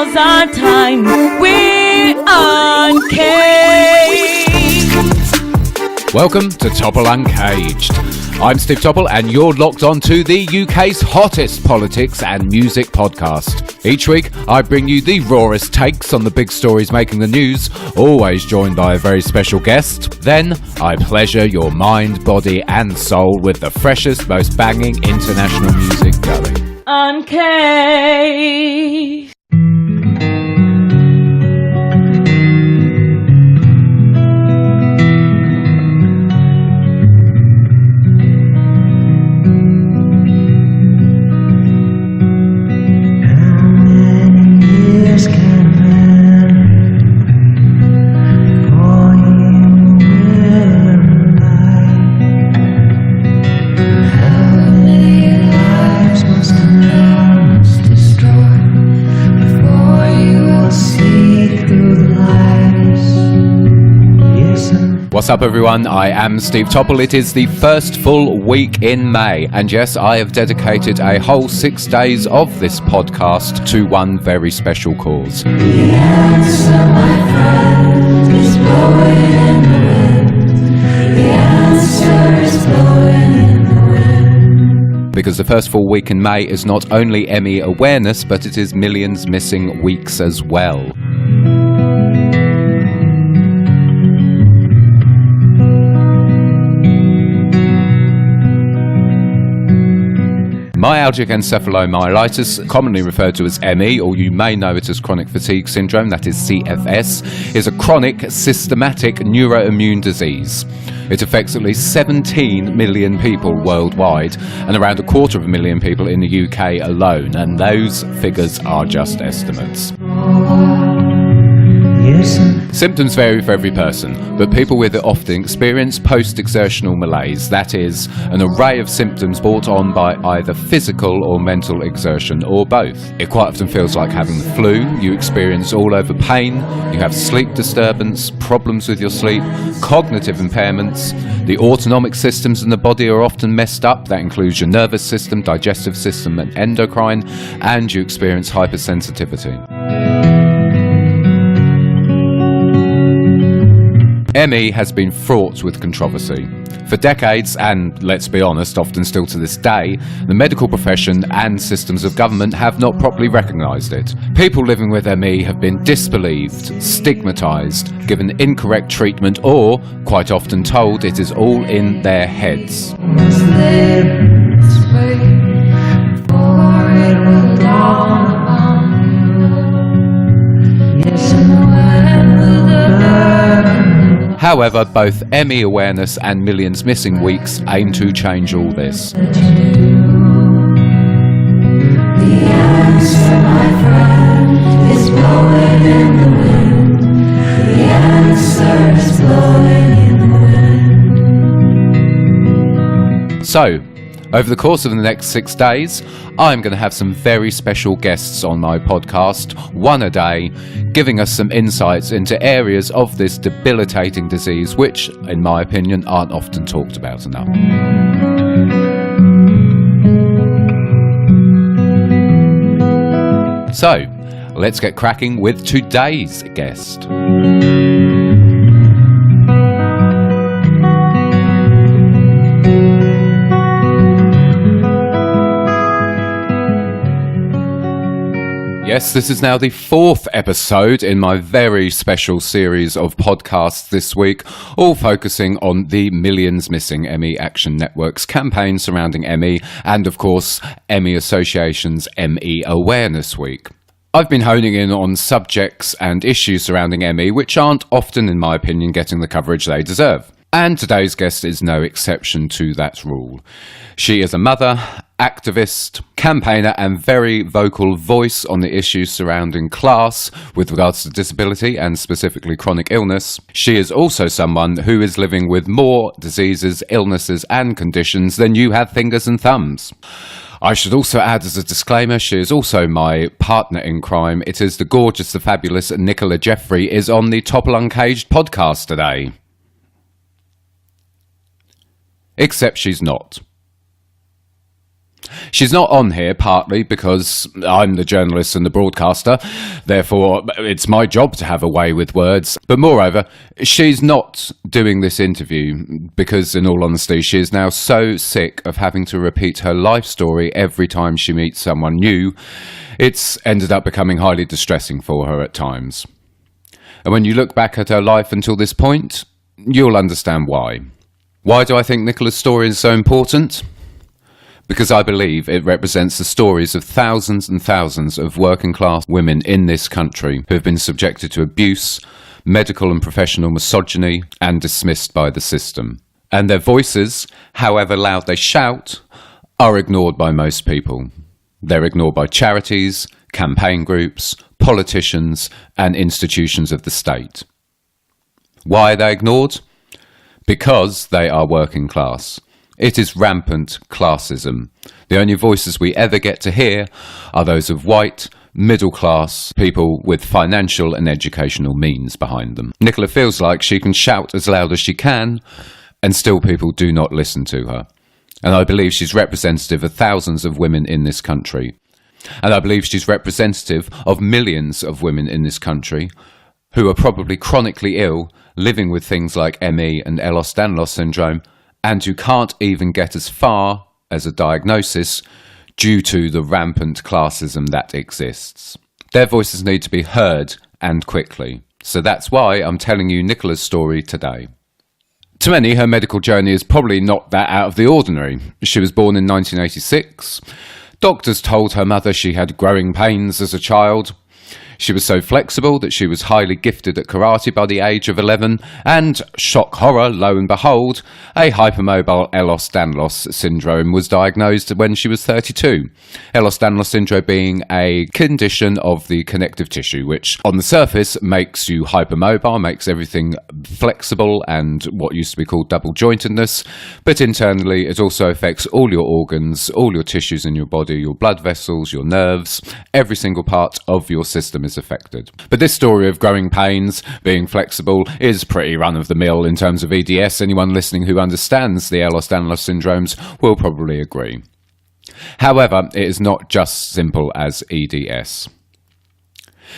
'cause our time we're uncaged. Welcome to Topple Uncaged. I'm Steve Topple and you're locked on to the UK's hottest politics and music podcast. Each week I bring you the rawest takes on the big stories making the news, always joined by a very special guest. Then I pleasure your mind, body and soul with the freshest, most banging international music going. Uncaged. What's up everyone, I am Steve Topple. It is the first full week in May, and yes, I have dedicated a whole 6 days of this podcast to one very special cause. The answer, my friend, is blowing in the wind. The answer is blowing in the wind. Because the first full week in May is not only Emmy awareness, but it is Millions Missing weeks as well. Myalgic Encephalomyelitis, commonly referred to as ME, or you may know it as chronic fatigue syndrome, that is CFS, is a chronic, systematic neuroimmune disease. It affects at least 17 million people worldwide and around 250,000 people in the UK alone, and those figures are just estimates. Symptoms vary for every person, but people with it often experience post-exertional malaise, that is, an array of symptoms brought on by either physical or mental exertion, or both. It quite often feels like having the flu. You experience all-over pain, you have sleep disturbance, problems with your sleep, cognitive impairments. The autonomic systems in the body are often messed up. That includes your nervous system, digestive system and endocrine, and you experience hypersensitivity. ME has been fraught with controversy. For decades, and let's be honest, often still to this day, the medical profession and systems of government have not properly recognised it. People living with ME have been disbelieved, stigmatised, given incorrect treatment, or, quite often told, it is all in their heads. However, both Emmy awareness and Millions Missing weeks aim to change all this. The answer, my friend, is blowing in the wind. The answer is blowing in the wind. So, over the course of the next 6 days, I'm going to have some very special guests on my podcast, one a day, giving us some insights into areas of this debilitating disease which, in my opinion, aren't often talked about enough. So, let's get cracking with today's guest. Yes, this is now the 4th episode in my very special series of podcasts this week, all focusing on the Millions Missing ME Action Network's campaign surrounding ME and, of course, ME Association's ME Awareness Week. I've been honing in on subjects and issues surrounding ME which aren't often, in my opinion, getting the coverage they deserve. And today's guest is no exception to that rule. She is a mother, activist, campaigner and very vocal voice on the issues surrounding class with regards to disability and specifically chronic illness. She is also someone who is living with more diseases, illnesses and conditions than you have fingers and thumbs. I should also add as a disclaimer, she is also my partner in crime. It is the gorgeous, the fabulous Nicola Jeffery is on the Topple Uncaged podcast today. Except she's not. She's not on here partly because I'm the journalist and the broadcaster, therefore it's my job to have a way with words. But moreover, she's not doing this interview because, in all honesty, she is now so sick of having to repeat her life story every time she meets someone new. It's ended up becoming highly distressing for her at times. And when you look back at her life until this point, you'll understand why. Why do I think Nicola's story is so important? Because I believe it represents the stories of thousands and thousands of working class women in this country who have been subjected to abuse, medical and professional misogyny, and dismissed by the system. And their voices, however loud they shout, are ignored by most people. They're ignored by charities, campaign groups, politicians, and institutions of the state. Why are they ignored? Because they are working class. It is rampant classism. The only voices we ever get to hear are those of white, middle-class people with financial and educational means behind them. Nicola feels like she can shout as loud as she can, and still people do not listen to her. And I believe she's representative of thousands of women in this country. And I believe she's representative of millions of women in this country who are probably chronically ill, living with things like ME and Ehlers-Danlos syndrome, and who can't even get as far as a diagnosis due to the rampant classism that exists. Their voices need to be heard, and quickly. So that's why I'm telling you Nicola's story today. To many, her medical journey is probably not that out of the ordinary. She was born in 1986. Doctors told her mother she had growing pains as a child. She was so flexible that she was highly gifted at karate by the age of 11, and, shock horror, lo and behold, a hypermobile Ehlers-Danlos syndrome was diagnosed when she was 32. Ehlers-Danlos syndrome being a condition of the connective tissue, which on the surface makes you hypermobile, makes everything flexible and what used to be called double jointedness, but internally it also affects all your organs, all your tissues in your body, your blood vessels, your nerves, every single part of your system is affected. But this story of growing pains, being flexible, is pretty run-of-the-mill in terms of EDS. Anyone listening who understands the Ehlers-Danlos syndromes will probably agree. However, it is not just simple as EDS.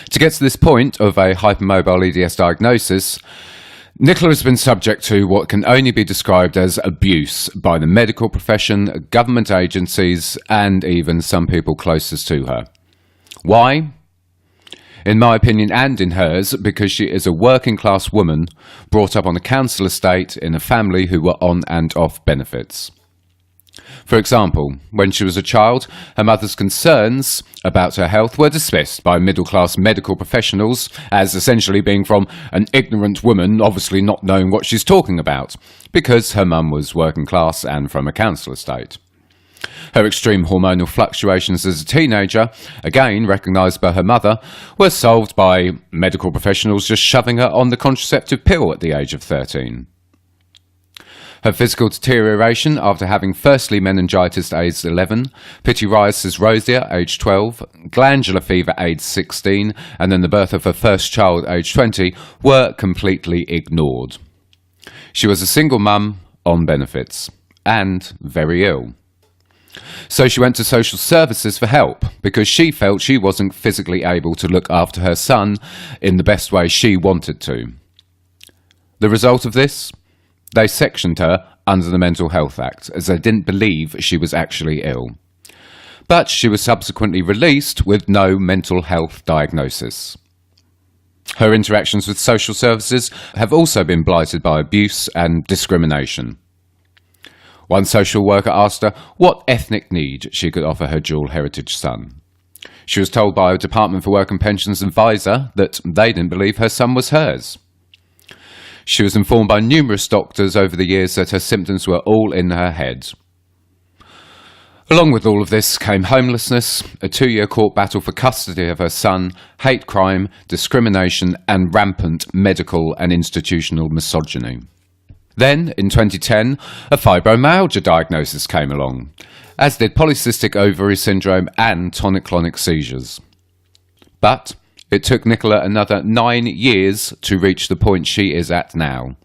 To get to this point of a hypermobile EDS diagnosis, Nicola has been subject to what can only be described as abuse by the medical profession, government agencies, and even some people closest to her. Why? In my opinion and in hers, because she is a working class woman brought up on a council estate in a family who were on and off benefits. For example, when she was a child, her mother's concerns about her health were dismissed by middle-class medical professionals as essentially being from an ignorant woman obviously not knowing what she's talking about, because her mum was working class and from a council estate. Her extreme hormonal fluctuations as a teenager, again recognised by her mother, were solved by medical professionals just shoving her on the contraceptive pill at the age of 13. Her physical deterioration after having firstly meningitis at age 11, pityriasis rosea aged 12, glandular fever aged 16, and then the birth of her first child aged 20 were completely ignored. She was a single mum on benefits and very ill. So she went to social services for help because she felt she wasn't physically able to look after her son in the best way she wanted to. The result of this? They sectioned her under the Mental Health Act as they didn't believe she was actually ill. But she was subsequently released with no mental health diagnosis. Her interactions with social services have also been blighted by abuse and discrimination. One social worker asked her what ethnic need she could offer her dual heritage son. She was told by a Department for Work and Pensions advisor that they didn't believe her son was hers. She was informed by numerous doctors over the years that her symptoms were all in her head. Along with all of this came homelessness, a 2-year court battle for custody of her son, hate crime, discrimination, and rampant medical and institutional misogyny. Then, in 2010, a fibromyalgia diagnosis came along, as did polycystic ovary syndrome and tonic-clonic seizures. But it took Nicola another 9 years to reach the point she is at now.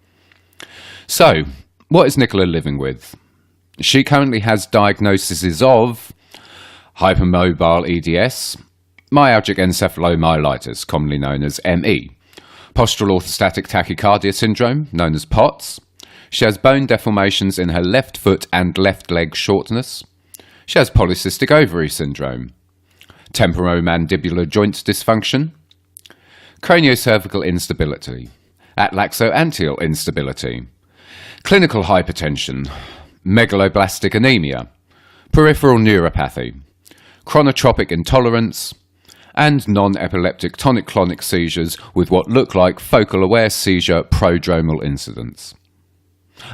So, what is Nicola living with? She currently has diagnoses of hypermobile EDS, Myalgic Encephalomyelitis, commonly known as ME, postural orthostatic tachycardia syndrome, known as POTS. She has bone deformations in her left foot and left leg shortness. She has polycystic ovary syndrome, temporomandibular joint dysfunction, craniocervical instability, atlaxoanteal instability, clinical hypertension, megaloblastic anemia, peripheral neuropathy, chronotropic intolerance, and non-epileptic tonic-clonic seizures with what look like focal-aware seizure prodromal incidents.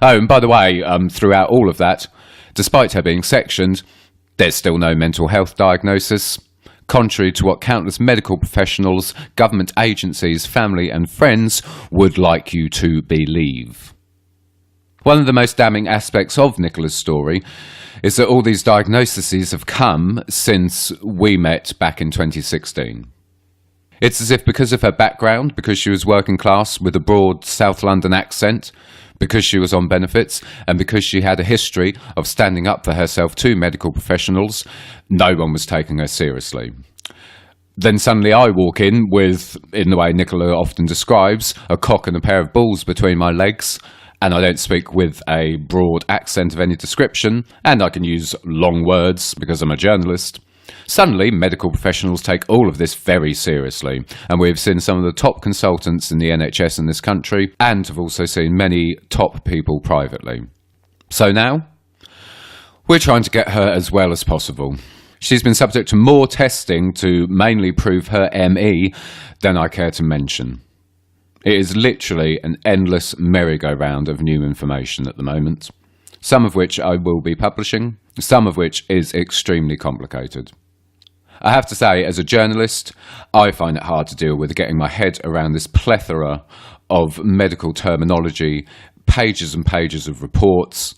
Oh, and by the way, throughout all of that, despite her being sectioned, there's still no mental health diagnosis, contrary to what countless medical professionals, government agencies, family and friends would like you to believe. One of the most damning aspects of Nicola's story is that all these diagnoses have come since we met back in 2016. It's as if because of her background, because she was working class with a broad South London accent, because she was on benefits, and because she had a history of standing up for herself to medical professionals, no one was taking her seriously. Then suddenly I walk in with, in the way Nicola often describes, a cock and a pair of balls between my legs, and I don't speak with a broad accent of any description, and I can use long words because I'm a journalist. Suddenly, medical professionals take all of this very seriously, and we've seen some of the top consultants in the NHS in this country, and have also seen many top people privately. So now, we're trying to get her as well as possible. She's been subject to more testing to mainly prove her ME than I care to mention. It is literally an endless merry-go-round of new information at the moment, some of which I will be publishing, some of which is extremely complicated. I have to say, as a journalist, I find it hard to deal with getting my head around this plethora of medical terminology, pages and pages of reports,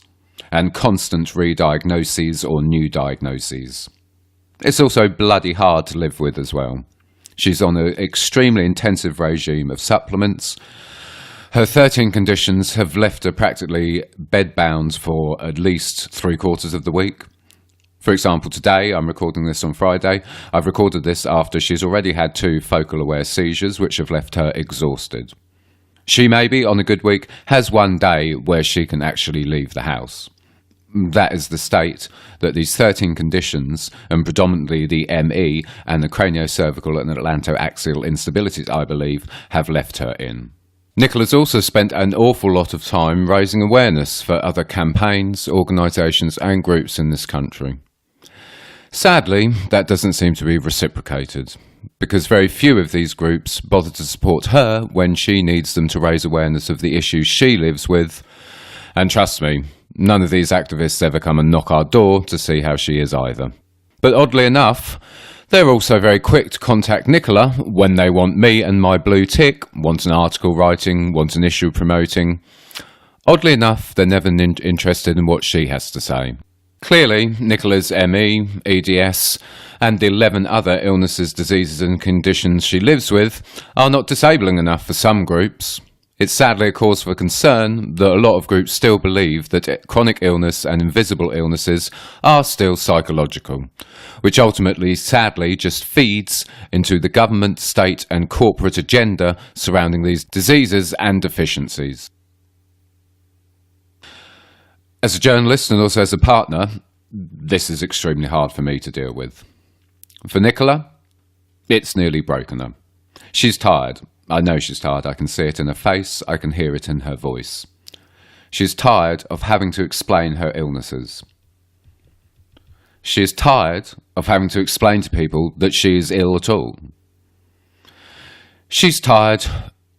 and constant re-diagnoses or new diagnoses. It's also bloody hard to live with as well. She's on an extremely intensive regime of supplements. Her 13 conditions have left her practically bedbound for at least 3/4 of the week. For example, today, I'm recording this on Friday, I've recorded this after she's already had 2 focal-aware seizures, which have left her exhausted. She maybe, on a good week, has 1 day where she can actually leave the house. That is the state that these 13 conditions, and predominantly the ME and the craniocervical and atlantoaxial instabilities, I believe, have left her in. Nicola's also spent an awful lot of time raising awareness for other campaigns, organisations and groups in this country. Sadly, that doesn't seem to be reciprocated, because very few of these groups bother to support her when she needs them to raise awareness of the issues she lives with. And trust me, none of these activists ever come and knock our door to see how she is either. But oddly enough, they're also very quick to contact Nicola when they want me and my blue tick, want an article writing, want an issue promoting. Oddly enough, they're never interested in what she has to say. Clearly, Nicola's ME, EDS, and the 11 other illnesses, diseases and conditions she lives with are not disabling enough for some groups. It's sadly a cause for concern that a lot of groups still believe that chronic illness and invisible illnesses are still psychological, which ultimately, sadly, just feeds into the government, state and corporate agenda surrounding these diseases and deficiencies. As a journalist and also as a partner, this is extremely hard for me to deal with. For Nicola, it's nearly broken her. She's tired. I know she's tired. I can see it in her face. I can hear it in her voice. She's tired of having to explain her illnesses. She is tired of having to explain to people that she is ill at all. She's tired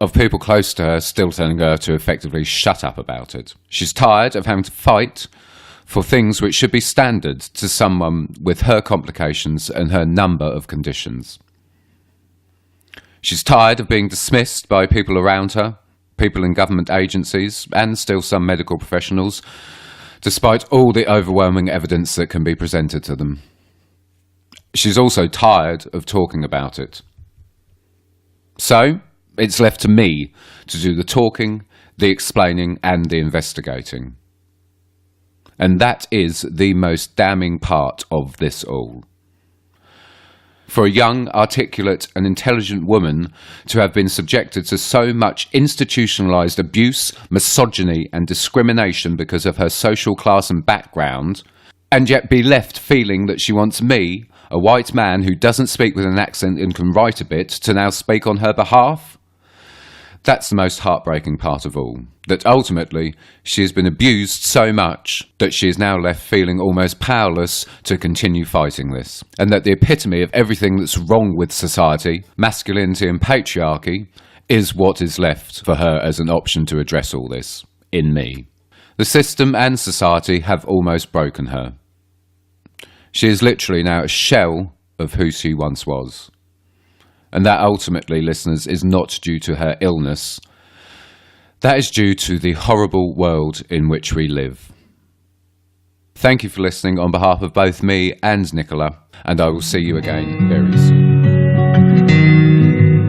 of people close to her still telling her to effectively shut up about it. She's tired of having to fight for things which should be standard to someone with her complications and her number of conditions. She's tired of being dismissed by people around her, people in government agencies, and still some medical professionals, despite all the overwhelming evidence that can be presented to them. She's also tired of talking about it. So, it's left to me to do the talking, the explaining, and the investigating. And that is the most damning part of this all. For a young, articulate and intelligent woman to have been subjected to so much institutionalised abuse, misogyny and discrimination because of her social class and background, and yet be left feeling that she wants me, a white man who doesn't speak with an accent and can write a bit, to now speak on her behalf? That's the most heartbreaking part of all, that ultimately she has been abused so much that she is now left feeling almost powerless to continue fighting this, and that the epitome of everything that's wrong with society, masculinity and patriarchy, is what is left for her as an option to address all this, in me. The system and society have almost broken her. She is literally now a shell of who she once was. And that ultimately, listeners, is not due to her illness. That is due to the horrible world in which we live. Thank you for listening on behalf of both me and Nicola, and I will see you again very soon.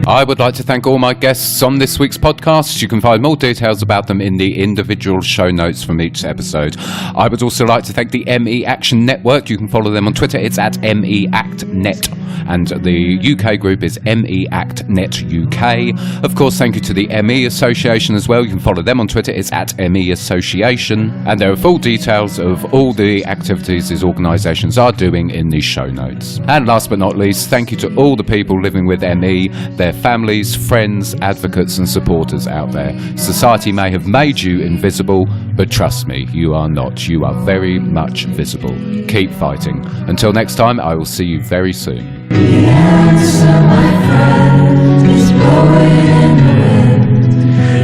I would like to thank all my guests on this week's podcast. You can find more details about them in the individual show notes from each episode. I would also like to thank the ME Action Network. You can follow them on Twitter. It's at MEActNet. And the UK group is MEActNet UK. Of course, thank you to the ME Association as well. You can follow them on Twitter. It's at ME Association. And there are full details of all the activities these organisations are doing in the show notes. And last but not least, thank you to all the people living with ME, their families, friends, advocates and supporters out there. Society may have made you invisible, but trust me, you are not. You are very much visible. Keep fighting. Until next time, I will see you very soon. The answer, my friend, is blowing in the wind.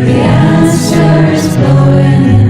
The answer is blowing in